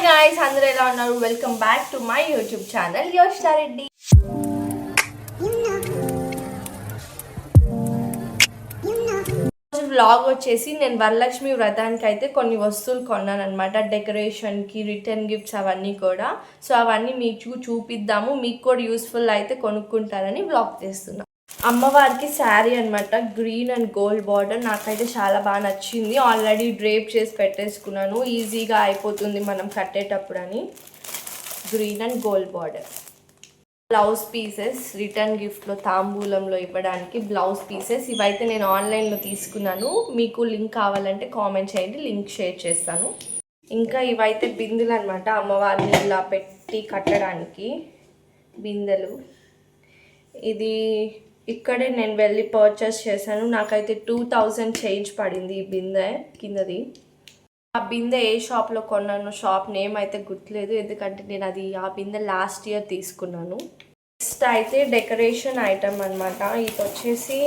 guys, అందరూ ఎలా ఉన్నారు? Welcome back to my YouTube channel Yoshitha Reddy. Vlog వచ్చేసి నేను వరలక్ష్మి వ్రతానికి అయితే కొన్ని వస్తువులు కొన్నాను అనమాట. డెకరేషన్కి, రిటర్న్ గిఫ్ట్స్ అవన్నీ కూడా. సో అవన్నీ మీకు చూపిద్దాము, మీకు కూడా యూస్ఫుల్ అయితే కొనుక్కుంటారని వ్లాగ్ చేస్తున్నాను. అమ్మవారికి శారీ అనమాట, గ్రీన్ అండ్ గోల్డ్ బార్డర్. నాకైతే చాలా బాగా నచ్చింది. ఆల్రెడీ డ్రేప్ చేసి పెట్టేసుకున్నాను, ఈజీగా అయిపోతుంది మనం కట్టేటప్పుడు అని. Green and gold border. Blouse pieces return గిఫ్ట్లో తాంబూలంలో ఇవ్వడానికి బ్లౌజ్ పీసెస్. ఇవైతే నేను ఆన్లైన్లో తీసుకున్నాను. మీకు లింక్ కావాలంటే కామెంట్ చేయండి, లింక్ షేర్ చేస్తాను. ఇంకా ఇవైతే బిందెలు అనమాట, అమ్మవారిని ఇలా పెట్టి కట్టడానికి బిందెలు. ఇది ఇక్కడే నేను వెళ్ళి పర్చేస్ చేశాను. నాకైతే 2000 చేంజ్ పడింది ఈ బిందె కిందది. ఆ బిందె ఏ షాప్లో కొన్నాను, షాప్ నేమ్ అయితే గుర్తులేదు, ఎందుకంటే నేను ఆ బిందె లాస్ట్ ఇయర్ తీసుకున్నాను. నెక్స్ట్ అయితే డెకరేషన్ ఐటమ్ అనమాట. ఇది వచ్చేసి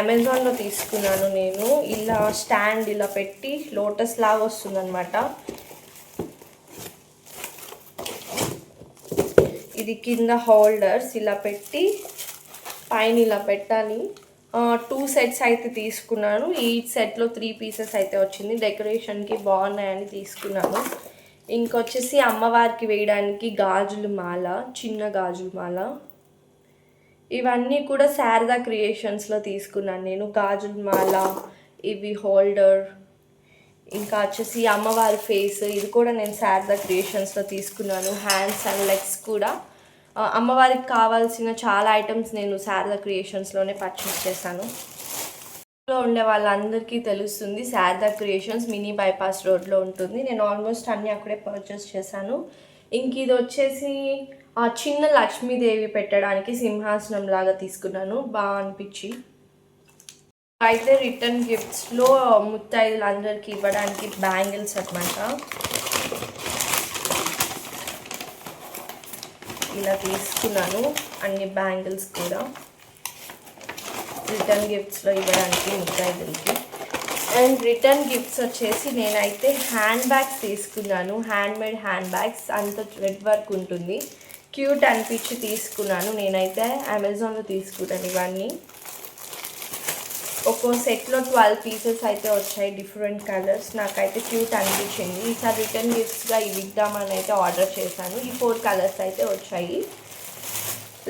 అమెజాన్లో తీసుకున్నాను నేను. ఇలా స్టాండ్ ఇలా పెట్టి లోటస్ లాగా వస్తుంది అనమాట. ఇది కింద హోల్డర్స్ ఇలా పెట్టి పైన ఇలా పెట్టాలి. 2 సెట్స్ అయితే తీసుకున్నాను. ఈ సెట్లో 3 పీసెస్ అయితే వచ్చింది. డెకరేషన్కి బాగున్నాయని తీసుకున్నాను. ఇంకొచ్చేసి అమ్మవారికి వేయడానికి గాజుల మాల, చిన్న గాజుల మాల. ఇవన్నీ కూడా శారదా క్రియేషన్స్లో తీసుకున్నాను నేను. గాజుల మాల, ఇవి హోల్డర్, ఇంకా వచ్చేసి అమ్మవారి ఫేస్, ఇది కూడా నేను శారదా క్రియేషన్స్లో తీసుకున్నాను. హ్యాండ్స్ అండ్ లెగ్స్ కూడా. అమ్మవారికి కావాల్సిన చాలా ఐటమ్స్ నేను శారదా క్రియేషన్స్లోనే పర్చేస్ చేశాను. ఇంట్లో ఉండే వాళ్ళందరికీ తెలుస్తుంది, శారదా క్రియేషన్స్ మినీ బైపాస్ రోడ్లో ఉంటుంది. నేను ఆల్మోస్ట్ అన్నీ అక్కడే పర్చేస్ చేశాను. ఇంక ఇది వచ్చేసి చిన్న లక్ష్మీదేవి పెట్టడానికి సింహాసనం లాగా తీసుకున్నాను, బాగా అనిపించి. అయితే రిటర్న్ గిఫ్ట్స్లో ముత్తైదులందరికీ ఇవ్వడానికి బ్యాంగిల్స్ అనమాట. ఇలా తీసుకున్నాను అన్ని బ్యాంగిల్స్ కూడా రిటర్న్ గిఫ్ట్స్లో ఇవ్వడానికి ముత్తైదులకి. అండ్ రిటర్న్ గిఫ్ట్స్ వచ్చేసి నేనైతే హ్యాండ్ బ్యాగ్స్ తీసుకున్నాను. హ్యాండ్మేడ్ హ్యాండ్ బ్యాగ్స్, అంత థ్రెడ్ వర్క్ ఉంటుంది, క్యూట్ అనిపించి తీసుకున్నాను. నేనైతే అమెజాన్లో తీసుకున్నాను ఇవన్నీ. ఒక్కో సెట్లో 12 పీసెస్ అయితే వచ్చాయి, డిఫరెంట్ కలర్స్. నాకైతే క్యూట్ అనిపించింది. ఈసారి రిటర్న్ గిఫ్ట్స్గా ఇవి ఇద్దామని అయితే ఆర్డర్ చేశాను. ఈ 4 కలర్స్ అయితే వచ్చాయి.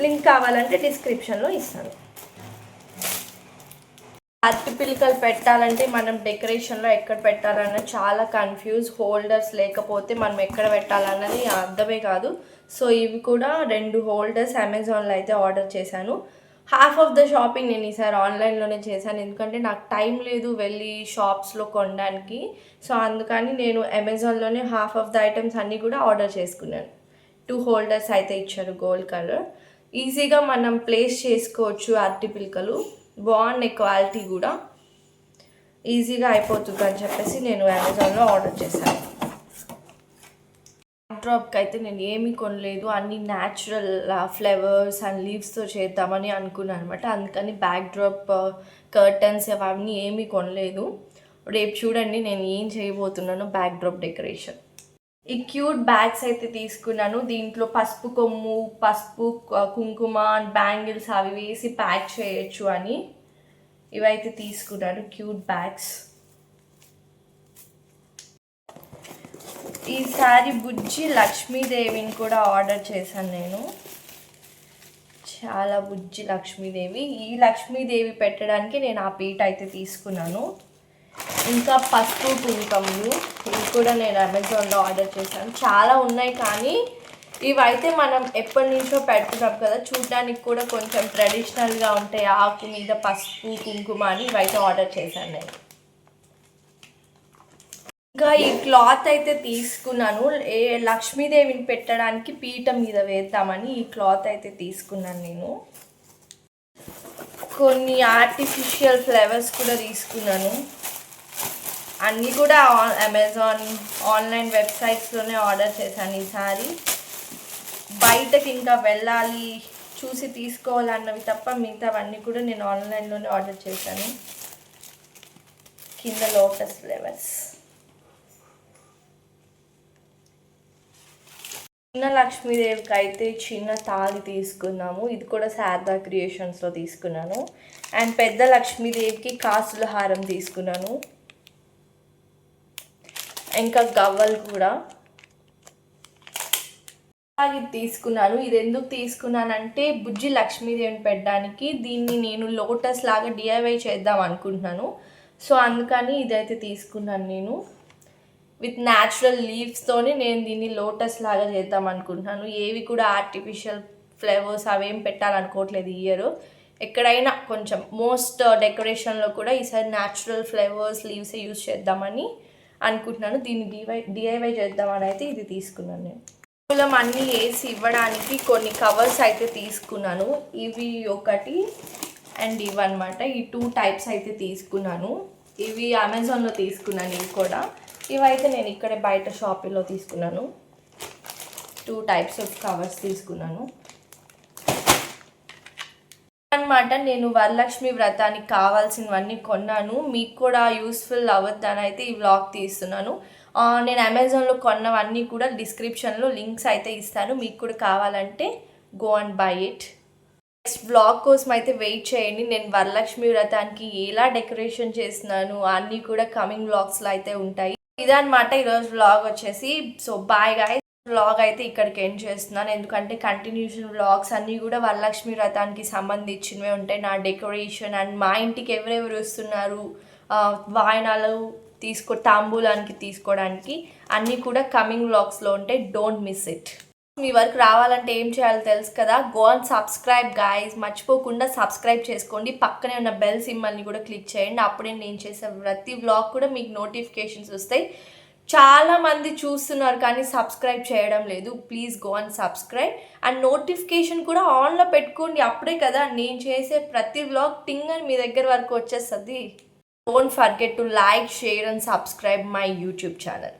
లింక్ కావాలంటే డిస్క్రిప్షన్లో ఇస్తాను. అరటి పిలకలు పెట్టాలంటే మనం డెకరేషన్లో ఎక్కడ పెట్టాలన్న చాలా కన్ఫ్యూజ్. హోల్డర్స్ లేకపోతే మనం ఎక్కడ పెట్టాలన్నది అర్థమే కాదు. సో ఇవి కూడా 2 హోల్డర్స్ అమెజాన్లో అయితే ఆర్డర్ చేశాను. హాఫ్ ఆఫ్ ద షాపింగ్ నేను ఈసారి ఆన్లైన్లోనే చేశాను, ఎందుకంటే నాకు టైం లేదు వెళ్ళి షాప్స్లో కొనడానికి. సో అందుకని నేను అమెజాన్లోనే హాఫ్ ఆఫ్ ద ఐటమ్స్ అన్నీ కూడా ఆర్డర్ చేసుకున్నాను. 2 హోల్డర్స్ అయితే ఇచ్చారు, గోల్డ్ కలర్. ఈజీగా మనం ప్లేస్ చేసుకోవచ్చు. అరటి పిలకలు బాగున్నాయి, క్వాలిటీ కూడా ఈజీగా అయిపోతుంది అని చెప్పేసి నేను అమెజాన్లో ఆర్డర్ చేశాను. డ్రాప్కి అయితే నేను ఏమీ కొనలేదు, అన్ని న్యాచురల్ ఫ్లవర్స్ అండ్ లీవ్స్తో చేద్దామని అనుకున్నాను అనమాట. అందుకని బ్యాక్ డ్రాప్, కర్టన్స్ అవన్నీ ఏమీ కొనలేదు. రేపు చూడండి నేను ఏం చేయబోతున్నాను బ్యాక్ డ్రాప్ డెకరేషన్. ఈ క్యూట్ బ్యాగ్స్ అయితే తీసుకున్నాను. దీంట్లో పసుపు కొమ్ము, పసుపు కుంకుమ, బ్యాంగిల్స్ అవి వేసి ప్యాక్ చేయొచ్చు అని ఇవైతే తీసుకున్నాను, క్యూట్ బ్యాగ్స్. ఈసారి బుజ్జి లక్ష్మీదేవిని కూడా ఆర్డర్ చేశాను నేను. చాలా బుజ్జి లక్ష్మీదేవి. ఈ లక్ష్మీదేవి పెట్టడానికి నేను ఆ పీట అయితే తీసుకున్నాను. ఇంకా పసుపు కుంకములు, ఇవి కూడా నేను అమెజాన్లో ఆర్డర్ చేశాను. చాలా ఉన్నాయి, కానీ ఇవైతే మనం ఎప్పటి నుంచో పెడుతున్నాం కదా, చూడడానికి కూడా కొంచెం ట్రెడిషనల్గా ఉంటాయి. ఆకు మీద పసుపు కుంకుమ అని ఇవైతే ఆర్డర్ చేశాను నేను. ఇంకా ఈ క్లాత్ అయితే తీసుకున్నాను, లక్ష్మీదేవిని పెట్టడానికి పీట మీద వేద్దామని ఈ క్లాత్ అయితే తీసుకున్నాను నేను. కొన్ని ఆర్టిఫిషియల్ ఫ్లవర్స్ కూడా తీసుకున్నాను. అన్నీ కూడా అమెజాన్ ఆన్లైన్ వెబ్సైట్స్లోనే ఆర్డర్ చేశాను ఈసారి. బయటకి ఇంకా వెళ్ళాలి చూసి తీసుకోవాలన్నవి తప్ప మిగతావన్నీ కూడా నేను ఆన్లైన్లోనే ఆర్డర్ చేశాను. కింద లోటస్ ఫ్లవర్స్. చిన్న లక్ష్మీదేవికి అయితే చిన్న తాళి తీసుకున్నాము. ఇది కూడా శారదా క్రియేషన్స్లో తీసుకున్నాను. అండ్ పెద్ద లక్ష్మీదేవికి కాసుల హారం తీసుకున్నాను. ఇంకా గవ్వలు కూడా ఇది తీసుకున్నాను. ఇది ఎందుకు తీసుకున్నానంటే బుజ్జి లక్ష్మీదేవిని పెట్టడానికి. దీన్ని నేను లోటస్ లాగా డిఐవై చేద్దాం అనుకుంటున్నాను. సో అందుకని ఇదైతే తీసుకున్నాను నేను. విత్ న్యాచురల్ లీవ్స్తోని నేను దీన్ని లోటస్ లాగా చేద్దాం అనుకుంటున్నాను. ఏవి కూడా ఆర్టిఫిషియల్ ఫ్లేవర్స్ అవేం పెట్టాలనుకోవట్లేదు ఈ ఇయర్. ఎక్కడైనా కొంచెం మోస్ట్ డెకరేషన్లో కూడా ఈసారి న్యాచురల్ ఫ్లేవర్స్ లీవ్స్ యూజ్ చేద్దామని అనుకుంటున్నాను. దీన్ని డిఐవై చేద్దామని అయితే ఇది తీసుకున్నాను నేను. మూలం అన్నీ వేసి ఇవ్వడానికి కొన్ని కవర్స్ అయితే తీసుకున్నాను. ఇవి ఒకటి అండ్ ఇవన్నమాట. ఈ 2 టైప్స్ అయితే తీసుకున్నాను. ఇవి అమెజాన్లో తీసుకున్నాను. ఇవి కూడా ఇవైతే నేను ఇక్కడే బయట షాపింగ్లో తీసుకున్నాను. 2 టైప్స్ ఆఫ్ కవర్స్ తీసుకున్నాను అన్నమాట. నేను వరలక్ష్మి వ్రతానికి కావాల్సినవన్నీ కొన్నాను. మీకు కూడా యూస్ఫుల్ అవ్వద్దని అయితే ఈ వ్లాగ్ తీస్తున్నాను. నేను అమెజాన్లో కొన్నవన్నీ కూడా డిస్క్రిప్షన్లో లింక్స్ అయితే ఇస్తాను. మీకు కూడా కావాలంటే go and by it. Next vlog కోసం అయితే వెయిట్ చేయండి. నేను వరలక్ష్మి వ్రతానికి ఎలా డెకరేషన్ చేస్తున్నాను అన్నీ కూడా కమింగ్ వ్లాగ్స్లో అయితే ఉంటాయి. ఇదన్నమాట ఈరోజు వ్లాగ్ వచ్చేసి. So bye guys. వ్లాగ్ అయితే ఇక్కడికి ఎండ్ చేస్తున్నాను. ఎందుకంటే కంటిన్యూషన్ వ్లాగ్స్ అన్నీ కూడా వరలక్ష్మి వ్రతానికి సంబంధించినవే ఉంటాయి. నా డెకరేషన్ అండ్ మా ఇంటికి ఎవరెవరు వస్తున్నారు, వాయనాలు తాంబూలానికి తీసుకోవడానికి అన్నీ కూడా కమింగ్ వ్లాగ్స్లో ఉంటాయి. Don't miss it. మీ వరకు రావాలంటే ఏం చేయాలో తెలుసు కదా. Go and subscribe guys. మర్చిపోకుండా సబ్స్క్రైబ్ చేసుకోండి. పక్కనే ఉన్న బెల్ సింబల్ని కూడా క్లిక్ చేయండి. అప్పుడే నేను చేసే ప్రతి వ్లాగ్ కూడా మీకు నోటిఫికేషన్స్ వస్తాయి. చాలామంది చూస్తున్నారు కానీ సబ్స్క్రైబ్ చేయడం లేదు. Please go and subscribe and notification కూడా ఆన్లో పెట్టుకోండి. అప్పుడే కదా నేను చేసే ప్రతి వ్లాగ్ టింగ్ అని మీ దగ్గర వరకు వచ్చేస్తుంది. Don't forget to like, share and subscribe my YouTube channel.